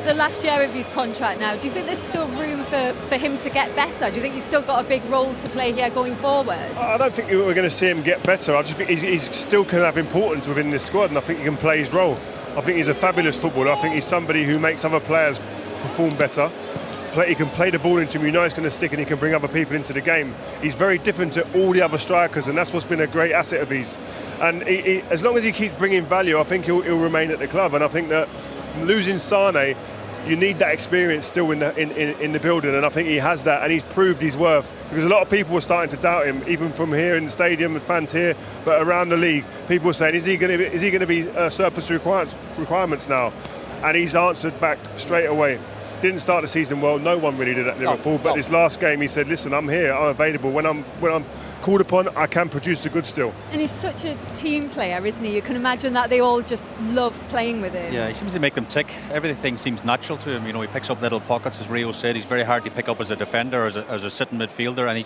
the last year of his contract now, do you think there's still room for him to get better? Do you think he's still got a big role to play here going forward? I don't think we're going to see him get better. I just think he's still can have importance within this squad, and I think he can play his role. I think he's a fabulous footballer. I think he's somebody who makes other players perform better. He can play the ball into him, you know it's going to stick, and he can bring other people into the game. He's very different to all the other strikers, and that's what's been a great asset of his. And as long as he keeps bringing value, I think he'll remain at the club. And I think that losing Sane, you need that experience still in the building, and I think he has that, and he's proved his worth, because a lot of people were starting to doubt him, even from here in the stadium, the fans here, but around the league, people were saying, is he going to be surplus requirements now? And he's answered back straight away. Didn't start the season well, no one really did at Liverpool, but this last game he said, listen, I'm here, I'm available, when I'm called upon, I can produce the goods still. And he's such a team player, isn't he? You can imagine that they all just love playing with him. Yeah, he seems to make them tick. Everything seems natural to him. You know, he picks up little pockets, as Rio said. He's very hard to pick up as a defender, as a sitting midfielder, and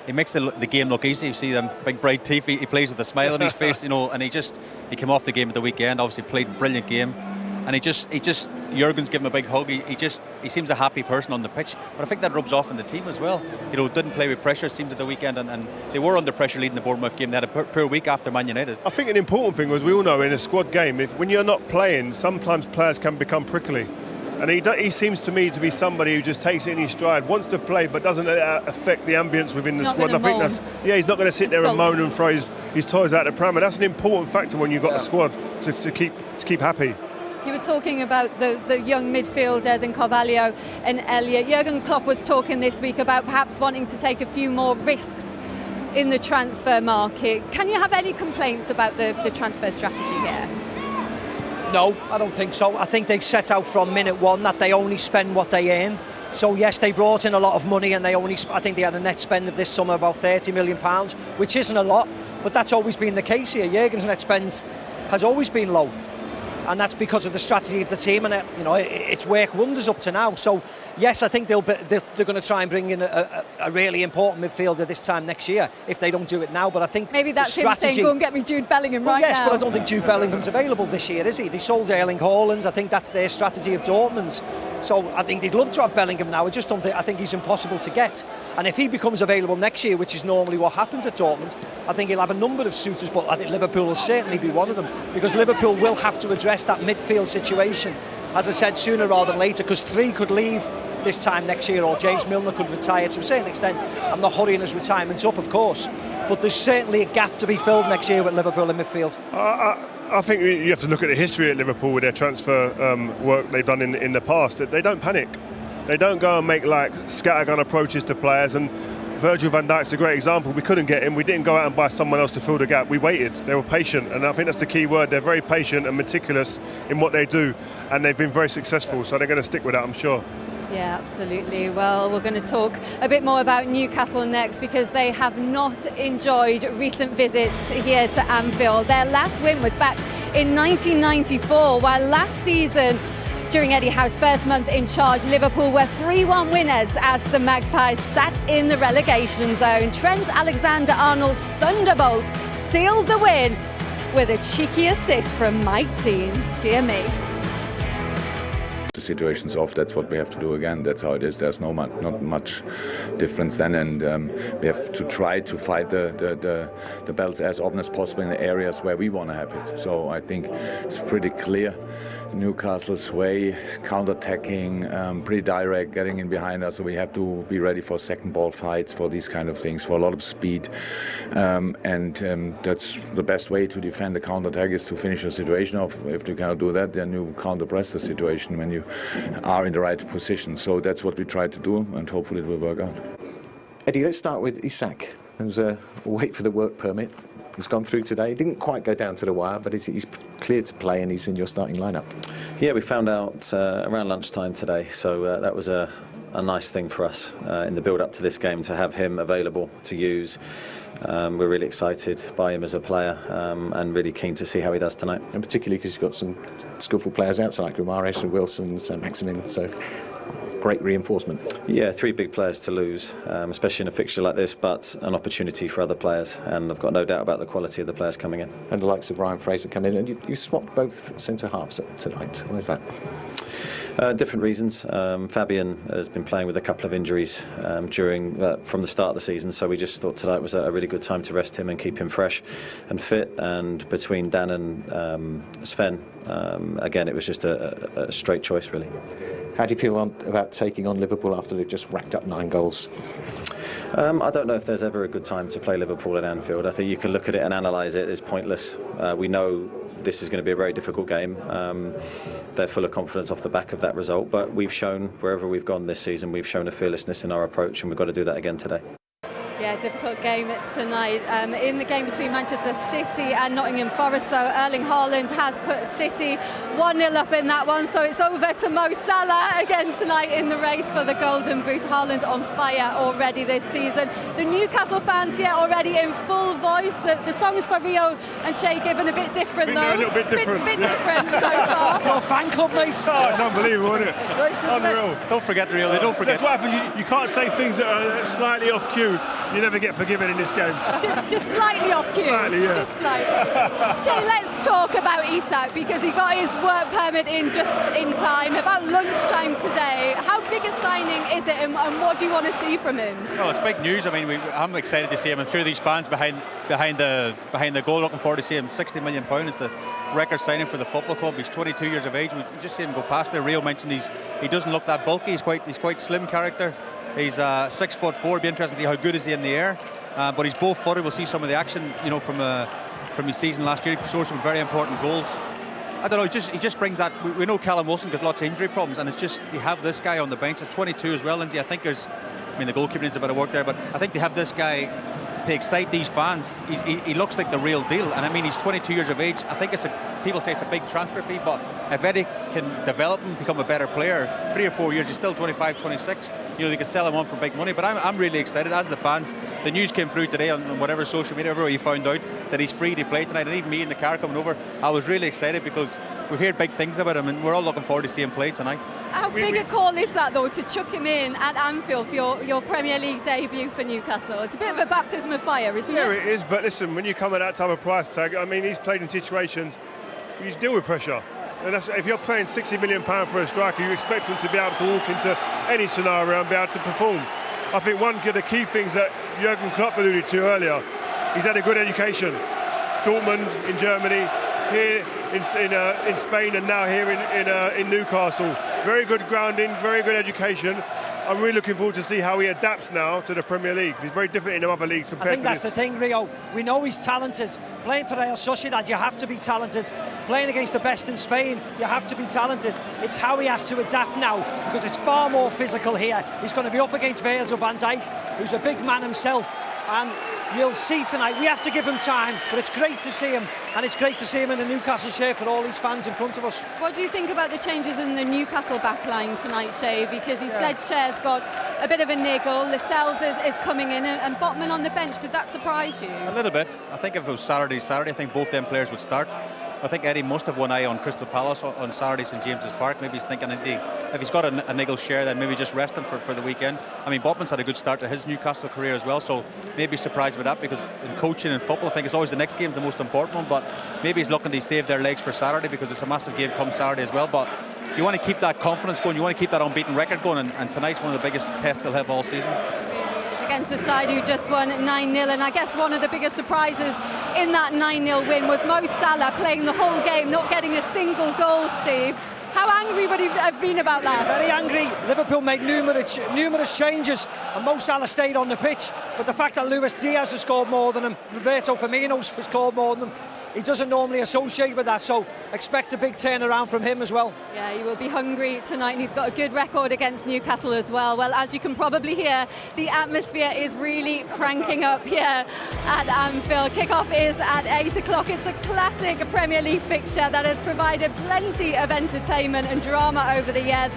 he makes the game look easy. You see them big bright teeth. He plays with a smile on his face, you know, and he came off the game at the weekend. Obviously played a brilliant game. And he just Jurgen's given him a big hug. He seems a happy person on the pitch, but I think that rubs off in the team as well. You know, didn't play with pressure, it seemed, at the weekend, and they were under pressure leading the Bournemouth game. They had a poor week after Man United. I think an important thing, as we all know, in a squad game, when you're not playing, sometimes players can become prickly. And he seems to me to be somebody who just takes it in his stride, wants to play, but doesn't affect the ambience within the squad. And I think he's not going to sit there and moan and throw his toys out the pram. And that's an important factor when you've got a squad to keep happy. You were talking about the young midfielders in Carvalho and Elliott. Jurgen Klopp was talking this week about perhaps wanting to take a few more risks in the transfer market. Can you have any complaints about the transfer strategy here? No, I don't think so. I think they've set out from minute one that they only spend what they earn. So yes, they brought in a lot of money, and I think they had a net spend of this summer about £30 million, which isn't a lot, but that's always been the case here. Jurgen's net spend has always been low. And that's because of the strategy of the team, and it's worked wonders up to now. So yes, I think they're going to try and bring in a really important midfielder this time next year if they don't do it now. But I think maybe that's him saying, go and get me Jude Bellingham right now. Yes, but I don't think Jude Bellingham's available this year, is he? They sold Erling Haaland. I think that's their strategy of Dortmund's. So I think they'd love to have Bellingham now. I think he's impossible to get. And if he becomes available next year, which is normally what happens at Dortmund, I think he'll have a number of suitors, but I think Liverpool will certainly be one of them, because Liverpool will have to address that midfield situation, as I said, sooner rather than later, because 3 could leave this time next year, or James Milner could retire to a certain extent. I'm not hurrying his retirement up, of course, but there's certainly a gap to be filled next year with Liverpool in midfield. I think you have to look at the history at Liverpool with their transfer work they've done in the past. They don't panic. They don't go and make like scattergun approaches to players, and Virgil van Dijk's a great example. We couldn't get him. We didn't go out and buy someone else to fill the gap. We waited. They were patient, and I think that's the key word. They're very patient and meticulous in what they do, and they've been very successful, so they're going to stick with that, I'm sure. Yeah, absolutely. Well, we're going to talk a bit more about Newcastle next, because they have not enjoyed recent visits here to Anfield. Their last win was back in 1994, while last season, during Eddie Howe's first month in charge, Liverpool were 3-1 winners as the Magpies sat in the relegation zone. Trent Alexander-Arnold's thunderbolt sealed the win with a cheeky assist from Mike Dean. Dear me. The situation's off. That's what we have to do again. That's how it is. There's not much difference then, and we have to try to fight the battles as often as possible in the areas where we want to have it. So I think it's pretty clear. Newcastle's way, counter-attacking, pretty direct, getting in behind us. So we have to be ready for second ball fights, for these kind of things, for a lot of speed, and that's the best way to defend the counter-attack, is to finish the situation off. If you cannot do that, then you counter-press the situation when you are in the right position. So that's what we try to do, and hopefully it will work out. Eddie, let's start with Isak. There was a wait for the work permit. He's gone through today. He didn't quite go down to the wire, but he's cleared to play, and he's in your starting lineup. Yeah, we found out around lunchtime today, so that was a nice thing for us in the build-up to this game, to have him available to use. We're really excited by him as a player, and really keen to see how he does tonight. And particularly because you've got some skillful players outside, like Guimaraes and Wilson and Maximin. So great reinforcement. Yeah, 3 big players to lose, especially in a fixture like this, but an opportunity for other players, and I've got no doubt about the quality of the players coming in. And the likes of Ryan Fraser come in, and you swapped both centre-halves tonight. Why is that? Different reasons. Fabian has been playing with a couple of injuries from the start of the season, so we just thought tonight was a really good time to rest him and keep him fresh and fit. And between Dan and Sven, again, it was just a straight choice, really. How do you feel about taking on Liverpool after they've just racked up 9 goals? I don't know if there's ever a good time to play Liverpool at Anfield. I think you can look at it and analyse it. It's pointless. We know this is going to be a very difficult game. They're full of confidence off the back of that result, but we've shown, wherever we've gone this season, we've shown a fearlessness in our approach, and we've got to do that again today. Yeah, difficult game tonight. In the game between Manchester City and Nottingham Forest, though, Erling Haaland has put City 1-0 up in that one, so it's over to Mo Salah again tonight in the race for the Golden Boot. Haaland on fire already this season. The Newcastle fans here already in full voice. The songs for Rio and Shea given a bit different, though. A little bit different. Bit different so far. Your fan club, mate. Oh, it's unbelievable, isn't it? Great, isn't Unreal. Don't forget Rio. They don't forget. That's what happens. You can't say things that are slightly off cue. You never get forgiven in this game. Just slightly off cue. Slightly, yeah. Just slightly. Shay, let's talk about Isak, because he got his work permit in just in time, about lunchtime today. How big a signing is it, and what do you want to see from him? Well, it's big news. I mean, I'm excited to see him. I'm sure these fans behind the goal looking forward to see him. £60 million is the record signing for the football club. He's 22 years of age. We just see him go past there. Rio mentioned he doesn't look that bulky. He's quite slim character. He's 6'4". It'd be interesting to see how good is he in the air. But he's both footed. We'll see some of the action, from his season last year. He scored some very important goals. I don't know. He just brings that. We know Callum Wilson got lots of injury problems, and it's just you have this guy on the bench at 22 as well, Lindsay. I think the goalkeeping needs a bit of work there, but I think they have this guy to excite these fans. He looks like the real deal, and I mean he's 22 years of age. I think people say it's a big transfer fee, but if Eddie can develop and become a better player, 3 or 4 years, he's still 25, 26. They could sell him on for big money. But I'm really excited as the fans. The news came through today on whatever social media, everywhere you found out that he's free to play tonight, and even me in the car coming over, I was really excited because we've heard big things about him, and we're all looking forward to seeing him play tonight. How big a call is that, though, to chuck him in at Anfield for your Premier League debut for Newcastle? It's a bit of a baptism of fire, isn't it? Yeah, it is, but listen, when you come at that type of price tag, I mean, he's played in situations, you deal with pressure. And if you're paying £60 million for a striker, you expect him to be able to walk into any scenario and be able to perform. I think one of the key things that Jurgen Klopp alluded to earlier, he's had a good education. Dortmund in Germany, here in Spain, and now here in Newcastle. Very good grounding, very good education. I'm really looking forward to see how he adapts now to the Premier League. He's very different in other leagues compared to this. I think that's the thing, Rio. We know he's talented. Playing for Real Sociedad, you have to be talented. Playing against the best in Spain, you have to be talented. It's how he has to adapt now, because it's far more physical here. He's going to be up against Virgil van Dijk, who's a big man himself. And you'll see tonight, we have to give him time, but it's great to see him, and it's great to see him in a Newcastle shirt for all these fans in front of us. What do you think about the changes in the Newcastle backline tonight, Shay? Because he said Shea's got a bit of a niggle, Lascelles is coming in, and Botman on the bench. Did that surprise you? A little bit. I think if it was Saturday, I think both them players would start. I think Eddie must have one eye on Crystal Palace on Saturday, St James's Park. Maybe he's thinking if he's got a niggle share, then maybe just rest him for the weekend. I mean, Botman's had a good start to his Newcastle career as well, so maybe surprised with that, because in coaching and football, I think it's always the next game's the most important one, but maybe he's looking to save their legs for Saturday, because it's a massive game come Saturday as well. But you want to keep that confidence going, you want to keep that unbeaten record going, and tonight's one of the biggest tests they'll have all season. Against the side who just won 9-0, and I guess one of the biggest surprises in that 9-0 win was Mo Salah playing the whole game, not getting a single goal, Steve. How angry would he have been about that? Very angry. Liverpool made numerous changes, and Mo Salah stayed on the pitch, but the fact that Luis Diaz has scored more than him, Roberto Firmino's scored more than him, he doesn't normally associate with that, so expect a big turnaround from him as well. Yeah, he will be hungry tonight, and he's got a good record against Newcastle as well. Well, as you can probably hear, the atmosphere is really cranking up here at Anfield. Kickoff is at 8 o'clock. It's a classic Premier League fixture that has provided plenty of entertainment and drama over the years.